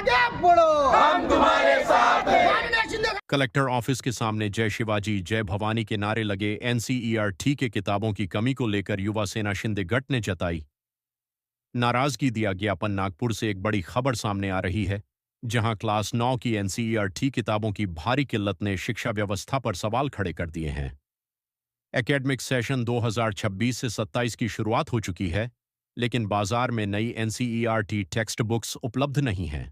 आगे बढ़ो, हम तुम्हारे साथ हैं। कलेक्टर ऑफिस के सामने जय शिवाजी जय भवानी के नारे लगे। एनसीईआरटी के किताबों की कमी को लेकर युवा सेना शिंदे गट ने जताई नाराजगी। दिया ज्ञापन। नागपुर से एक बड़ी खबर सामने आ रही है, जहां क्लास 9 की एनसीईआरटी किताबों की भारी किल्लत ने शिक्षा व्यवस्था पर सवाल खड़े कर दिए हैं। एकेडमिक सेशन 2026 से 27 की शुरुआत हो चुकी है, लेकिन बाजार में नई एनसीईआरटी टेक्स्ट बुक्स उपलब्ध नहीं हैं।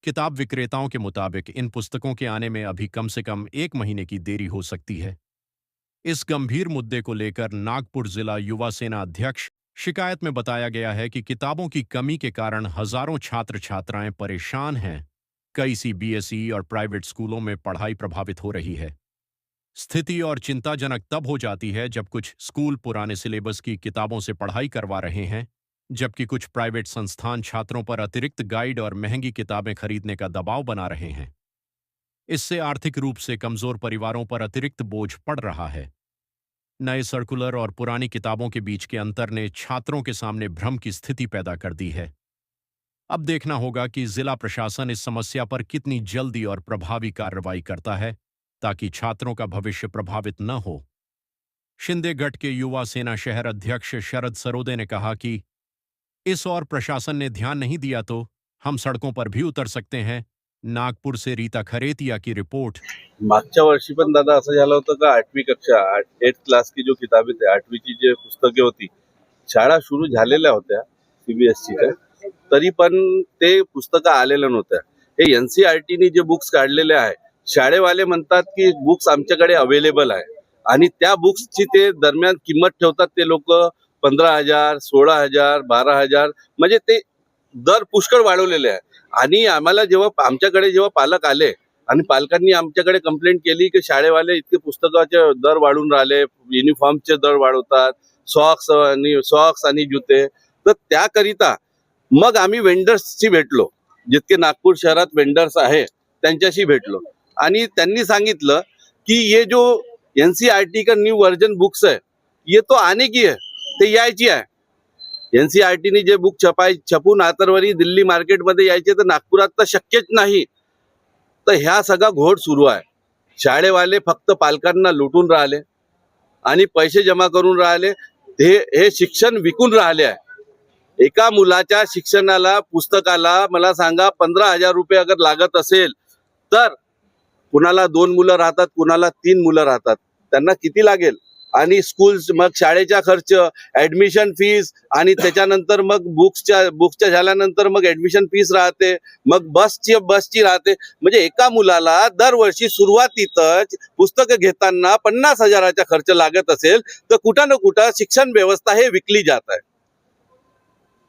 किताब विक्रेताओं के मुताबिक इन पुस्तकों के आने में अभी कम से कम 1 महीने की देरी हो सकती है। इस गंभीर मुद्दे को लेकर नागपुर जिला युवा सेना अध्यक्ष शिकायत में बताया गया है कि किताबों की कमी के कारण हजारों छात्र छात्राएं परेशान हैं। कई सीबीएसई और प्राइवेट स्कूलों में पढ़ाई प्रभावित हो रही है। स्थिति और चिंताजनक तब हो जाती है जब कुछ स्कूल पुराने सिलेबस की किताबों से पढ़ाई करवा रहे हैं, जबकि कुछ प्राइवेट संस्थान छात्रों पर अतिरिक्त गाइड और महंगी किताबें खरीदने का दबाव बना रहे हैं। इससे आर्थिक रूप से कमजोर परिवारों पर अतिरिक्त बोझ पड़ रहा है। नए सर्कुलर और पुरानी किताबों के बीच के अंतर ने छात्रों के सामने भ्रम की स्थिति पैदा कर दी है। अब देखना होगा कि जिला प्रशासन इस समस्या पर कितनी जल्दी और प्रभावी कार्रवाई करता है, ताकि छात्रों का भविष्य प्रभावित न हो। शिंदे गट के युवा सेना शहर अध्यक्ष शरद सरोदे ने कहा कि इस और प्रशासन ने ध्यान नहीं दिया तो हम सड़कों पर भी उतर सकते हैं। नागपुर से रीता खरेतिया की रिपोर्ट। मागच्या वर्षी पण दादा असं झालं होतं का 8वी कक्षा 8th क्लास की जो किताबें थे 8वीची जे पुस्तके होती शाळा सुरू झालेल्या होत्या सीबीएसईच्या, तरी पण ते पुस्तकं आलेलं नव्हत्या। हे एनसीईआरटीने जे बुक्स काढलेले आहे, शाळेवाले म्हणतात की बुक्स आमच्याकडे अवेलेबल आहे आणि त्या बुक्सची ते दरम्यान किंमत ठेवतात ते लोक 15,000 16,000 12,000, म्हणजे ते दर पुष्कळ वाढवलेले आहे। आणि आम्हाला जेव्हा आमच्याकडे जेव्हा पालक आले आणि पालकांनी आमच्याकडे कंप्लेंट केली की शाळेवाले इतके पुस्तकाचे दर वाढून राहिले, युनिफॉर्मचे दर वाढवतात, सॉक्स आणि जुते, तर त्याकरिता मग आम्ही वेंडर्सशी भेटलो, जितके नागपूर शहरात वेंडर्स आहे त्यांच्याशी भेटलो आणि त्यांनी सांगितलं कि ये जो एनसीईआरटी का न्यू वर्जन बुक्स है ये तो आने की है, ते यायची आहे। एनसीईआरटी ने जे बुक छपून आतरवरी दिल्ली मार्केटमध्ये यायचे तर नागपुरात तर शक्यच नाही। तर ह्या सगळा घोड सुरू आहे। शाळेवाले फक्त पालकांना लुटून राहिले आणि पैसे जमा करून राहिले, हे शिक्षण विकून राहिले आहे। एका मुलाच्या शिक्षणाला पुस्तकाला मला सांगा 15,000 रुपये अगर लागत असेल तर कुणाला 2 मुलं राहतात, कुणाला 3 मुलं राहतात, त्यांना किती लागेल? आणि स्कूल मग शाळेचा खर्च, ऍडमिशन फीस आणि त्याच्यानंतर मग बुक्सच्या झाल्यानंतर मग ऍडमिशन फीस राहते, मग बसची राहते। म्हणजे एका मुलाला दरवर्षी सुरुवातीतच पुस्तकं घेताना 50,000चा खर्च लागत असेल तर कुठं ना कुठं शिक्षण व्यवस्था हे विकली जात आहे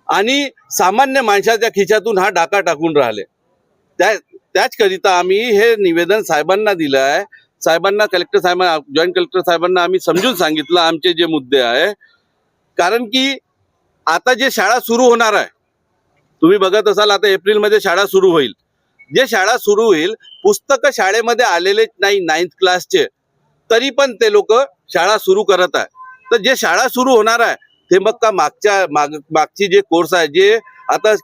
आणि सामान्य माणसाच्या खिशातून हा डाका टाकून राहिले। त्याचकरिता आम्ही हे निवेदन साहेबांना दिलं आहे। साहेबांना, कलेक्टर साहेबांना, जॉईंट कलेक्टर साहेबांना आम्ही समजून सांगितलं आमचे जे मुद्दे आहे। कारण की आता जे शाळा सुरू होणार आहे, तुम्ही बघत असाल आता एप्रिलमध्ये शाळा सुरू होईल। जे शाळा सुरू होईल, पुस्तकं शाळेमध्ये आलेलेच नाही 9th क्लासचे, तरी पण ते लोक शाळा सुरू करत आहे। तर जे शाळा सुरू होणार आहे ते मग का मागची जे कोर्स आहे, जे आता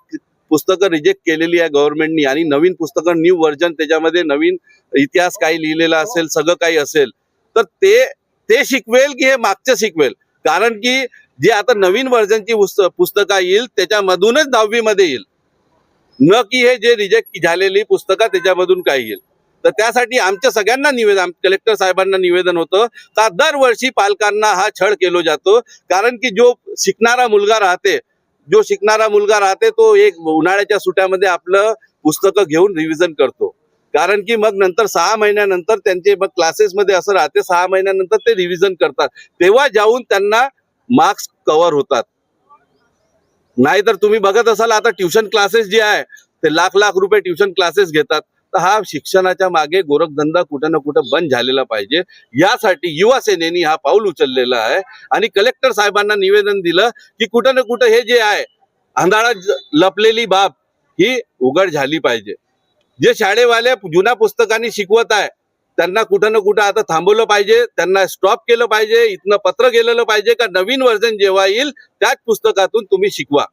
पुस्तकं रिजेक्ट केलेली आहे गव्हर्नमेंटनी आणि नवीन पुस्तकं न्यू व्हर्जन, त्याच्यामध्ये नवीन इतिहास काही लिहिलेला असेल, सगळं काही असेल, तर ते शिकवेल की हे मागचं शिकवेल? कारण की जे आता नवीन व्हर्जनची पुस्तकं येईल त्याच्यामधूनच 10वी मध्ये येईल, न की हे जे रिजेक्ट झालेली पुस्तकं त्याच्यामधून काय येईल। तर त्यासाठी आमच्या सगळ्यांना निवेदन, कलेक्टर साहेबांना निवेदन होतं का दरवर्षी पालकांना हा छळ केला जातो। कारण की जो शिकणारा मुलगा राहते तो एक उन्हाळ्याच्या सुट्ट्यामध्ये आपलं पुस्तकं घेऊन रिव्हिजन करतो। कारण की मग नंतर 6 महिन्यानंतर त्यांचे मग क्लासेसमध्ये असं राहते, 6 महिन्यानंतर ते रिव्हिजन करतात, तेव्हा जाऊन त्यांना मार्क्स कव्हर होतात। नाहीतर तुम्ही बघत असाल आता ट्युशन क्लासेस जे आहे ते लाख रुपये ट्युशन क्लासेस घेतात। तर हा शिक्षणाच्या मागे गोरखधंदा कुठं ना कुठं बंद झालेला पाहिजे। यासाठी युवा सेनेने हा पाऊल उचललेला आहे आणि कलेक्टर साहेबांना निवेदन दिलं की कुठं ना कुठं हे जे आहे अंधारात लपलेली बाब ही उघड झाली पाहिजे। जे शाळेवाले जुन्या पुस्तकांनी शिकवत आहे त्यांना कुठं ना कुठं आता थांबवलं पाहिजे, त्यांना स्टॉप केलं पाहिजे, इथनं पत्र गेलेलं पाहिजे का नवीन व्हर्जन जेव्हा येईल त्याच पुस्तकातून तुम्ही शिकवा।